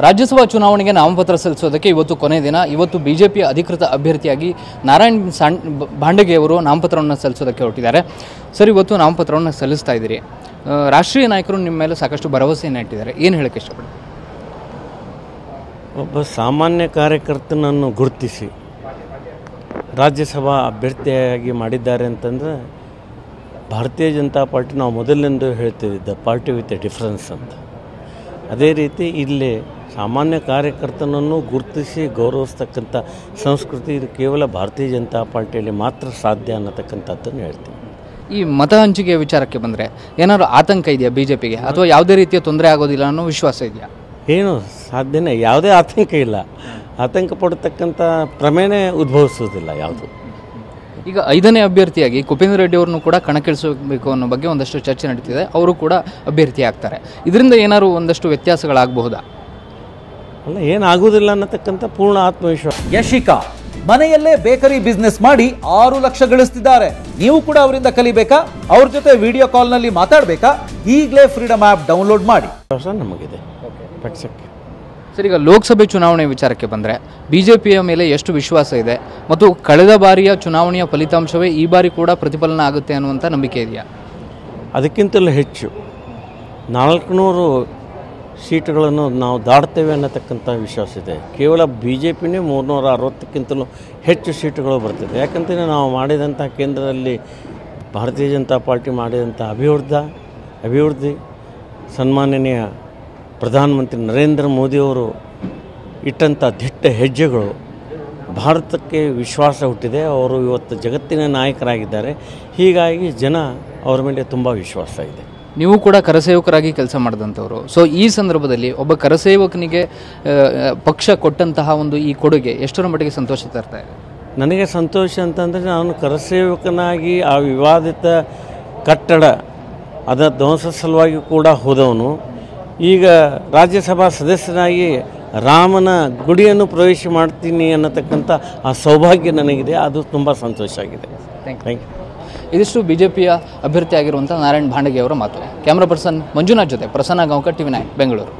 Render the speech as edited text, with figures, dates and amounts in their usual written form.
ರಾಜ್ಯಸಭಾ ಚುನಾವಣೆಗೆ ನಾಮಪತ್ರ ಸಲ್ಲಿಸೋದಕ್ಕೆ ಇವತ್ತು ಕೊನೆ ದಿನ. ಇವತ್ತು ಬಿಜೆಪಿ ಅಧಿಕೃತ ಅಭ್ಯರ್ಥಿಯಾಗಿ ನಾರಾಯಣ್ ಭಾಂಡಗೆ ಅವರು ನಾಮಪತ್ರವನ್ನು ಸಲ್ಲಿಸೋದಕ್ಕೆ ಹೊರಟಿದ್ದಾರೆ. ಸರ್, ಇವತ್ತು ನಾಮಪತ್ರವನ್ನು ಸಲ್ಲಿಸ್ತಾ ಇದ್ದೀರಿ. ರಾಷ್ಟ್ರೀಯ ನಾಯಕರು ನಿಮ್ಮ ಮೇಲೆ ಸಾಕಷ್ಟು ಭರವಸೆಯನ್ನು ಇಟ್ಟಿದ್ದಾರೆ. ಏನು ಹೇಳಕ್ಕೆ ಇಷ್ಟಪಡ್ತೀನಿ? ಒಬ್ಬ ಸಾಮಾನ್ಯ ಕಾರ್ಯಕರ್ತನನ್ನು ಗುರುತಿಸಿ ರಾಜ್ಯಸಭಾ ಅಭ್ಯರ್ಥಿಯಾಗಿ ಮಾಡಿದ್ದಾರೆ ಅಂತಂದರೆ ಭಾರತೀಯ ಜನತಾ ಪಾರ್ಟಿ ನಾವು ಮೊದಲಿನಿಂದ ಹೇಳ್ತಿದ್ದ ಪಾರ್ಟಿ ವಿತ್ ಎ ಡಿಫರೆನ್ಸ್ ಅಂತ. ಅದೇ ರೀತಿ ಇಲ್ಲಿ ಸಾಮಾನ್ಯ ಕಾರ್ಯಕರ್ತನನ್ನು ಗುರುತಿಸಿ ಗೌರವಿಸ್ತಕ್ಕಂಥ ಸಂಸ್ಕೃತಿ ಇದು ಕೇವಲ ಭಾರತೀಯ ಜನತಾ ಪಾರ್ಟಿಯಲ್ಲಿ ಮಾತ್ರ ಸಾಧ್ಯ ಅನ್ನತಕ್ಕಂಥದ್ದನ್ನು ಹೇಳ್ತೀನಿ. ಈ ಮತ ಹಂಚಿಕೆಯ ವಿಚಾರಕ್ಕೆ ಬಂದರೆ ಏನಾದರೂ ಆತಂಕ ಇದೆಯಾ ಬಿಜೆಪಿಗೆ, ಅಥವಾ ಯಾವುದೇ ರೀತಿಯ ತೊಂದರೆ ಆಗೋದಿಲ್ಲ ಅನ್ನೋ ವಿಶ್ವಾಸ ಇದೆಯಾ? ಏನು ಸಾಧ್ಯನೇ, ಯಾವುದೇ ಆತಂಕ ಇಲ್ಲ. ಆತಂಕ ಪಡತಕ್ಕಂಥ ಪ್ರಮೇಯನೇ ಉದ್ಭವಿಸೋದಿಲ್ಲ ಯಾವುದು. ಈಗ 5ನೇ ಅಭ್ಯರ್ಥಿಯಾಗಿ ಕುಪೇಂದ್ರ ರೆಡ್ಡಿ ಅವರನ್ನು ಕೂಡ ಕಣಕ್ಕಿಳಿಸಬೇಕು ಅನ್ನೋ ಬಗ್ಗೆ ಒಂದಷ್ಟು ಚರ್ಚೆ ನಡೀತಿದೆ. ಅವರು ಕೂಡ ಅಭ್ಯರ್ಥಿ ಆಗ್ತಾರೆ. ಇದರಿಂದ ಏನಾದರೂ ಒಂದಷ್ಟು ವ್ಯತ್ಯಾಸಗಳಾಗಬಹುದಾ? ಅಲ್ಲ, ಏನಾಗುವುದಿಲ್ಲ ಅನ್ನತಕ್ಕಂಥ ಪೂರ್ಣ ಆತ್ಮವಿಶ್ವಾಸ. ಯಶಿಕಾ ಮನೆಯಲ್ಲೇ ಬೇಕರಿ ಬಿಸ್ನೆಸ್ ಮಾಡಿ 6 ಲಕ್ಷ ಗಳಿಸ್ತಿದ್ದಾರೆ. ನೀವು ಕೂಡ ಅವರಿಂದ ಕಲಿಬೇಕಾ? ಅವ್ರ ಜೊತೆ ವಿಡಿಯೋ ಕಾಲ್ನಲ್ಲಿ ಮಾತಾಡಬೇಕಾ? ಈಗಲೇ ಫ್ರೀಡಮ್ ಆ್ಯಪ್ ಡೌನ್ಲೋಡ್ ಮಾಡಿ. ನಮಗಿದೆ ಪಕ್ಷಕ್ಕೆ. ಸರ್, ಈಗ ಲೋಕಸಭೆ ಚುನಾವಣೆ ವಿಚಾರಕ್ಕೆ ಬಂದರೆ ಬಿಜೆಪಿಯ ಮೇಲೆ ಎಷ್ಟು ವಿಶ್ವಾಸ ಇದೆ, ಮತ್ತು ಕಳೆದ ಬಾರಿಯ ಚುನಾವಣೆಯ ಫಲಿತಾಂಶವೇ ಈ ಬಾರಿ ಕೂಡ ಪ್ರತಿಫಲನ ಆಗುತ್ತೆ ಅನ್ನುವಂಥ ನಂಬಿಕೆ ಇದೆಯಾ? ಅದಕ್ಕಿಂತಲೂ ಹೆಚ್ಚು 400 ಸೀಟುಗಳನ್ನು ನಾವು ದಾಟ್ತೇವೆ ಅನ್ನತಕ್ಕಂಥ ವಿಶ್ವಾಸ ಇದೆ. ಕೇವಲ ಬಿ ಜೆ ಪಿನೇ 360ಕ್ಕಿಂತಲೂ ಹೆಚ್ಚು ಸೀಟುಗಳು ಬರ್ತಿದೆ. ಯಾಕಂತಂದರೆ ನಾವು ಮಾಡಿದಂಥ ಕೇಂದ್ರದಲ್ಲಿ ಭಾರತೀಯ ಜನತಾ ಪಾರ್ಟಿ ಮಾಡಿದಂಥ ಅಭಿವೃದ್ಧಿ ಸನ್ಮಾನನೀಯ ಪ್ರಧಾನಮಂತ್ರಿ ನರೇಂದ್ರ ಮೋದಿಯವರು ಇಟ್ಟಂಥ ದಿಟ್ಟ ಹೆಜ್ಜೆಗಳು ಭಾರತಕ್ಕೆ ವಿಶ್ವಾಸ ಹುಟ್ಟಿದೆ. ಅವರು ಇವತ್ತು ಜಗತ್ತಿನ ನಾಯಕರಾಗಿದ್ದಾರೆ. ಹೀಗಾಗಿ ಜನ ಅವರ ಮೇಲೆ ತುಂಬ ವಿಶ್ವಾಸ ಇದೆ. ನೀವು ಕೂಡ ಕರಸೇವಕರಾಗಿ ಕೆಲಸ ಮಾಡಿದಂಥವ್ರು. ಸೊ ಈ ಸಂದರ್ಭದಲ್ಲಿ ಒಬ್ಬ ಕರಸೇವಕನಿಗೆ ಪಕ್ಷ ಕೊಟ್ಟಂತಹ ಒಂದು ಈ ಕೊಡುಗೆ ಎಷ್ಟರ ಮಟ್ಟಿಗೆ ಸಂತೋಷ ತರ್ತಾ ಇದೆ? ನನಗೆ ಸಂತೋಷ ಅಂತಂದರೆ ನಾನು ಕರಸೇವಕನಾಗಿ ಆ ವಿವಾದಿತ ಕಟ್ಟಡ ಅದರ ಧ್ವಂಸ ಸಲುವಾಗಿ ಕೂಡ ಹೋದವನು. ಈಗ ರಾಜ್ಯಸಭಾ ಸದಸ್ಯನಾಗಿ ರಾಮನ ಗುಡಿಯನ್ನು ಪ್ರವೇಶ ಮಾಡ್ತೀನಿ ಅನ್ನತಕ್ಕಂಥ ಆ ಸೌಭಾಗ್ಯ ನನಗಿದೆ. ಅದು ತುಂಬ ಸಂತೋಷ ಆಗಿದೆ. Thank you. ಇದಿಷ್ಟು ಬಿಜೆಪಿಯ ಅಭ್ಯರ್ಥಿ ಆಗಿರುವಂಥ ನಾರಾಯಣ್ ಭಾಂಡಗೆ ಅವರ ಮಾತು. ಕ್ಯಾಮ್ರಾ ಪರ್ಸನ್ ಮಂಜುನಾಥ್ ಜೊತೆ ಪ್ರಸನ್ನ ಗಾಂವ್ಕರ್, TV9 ಬೆಂಗಳೂರು.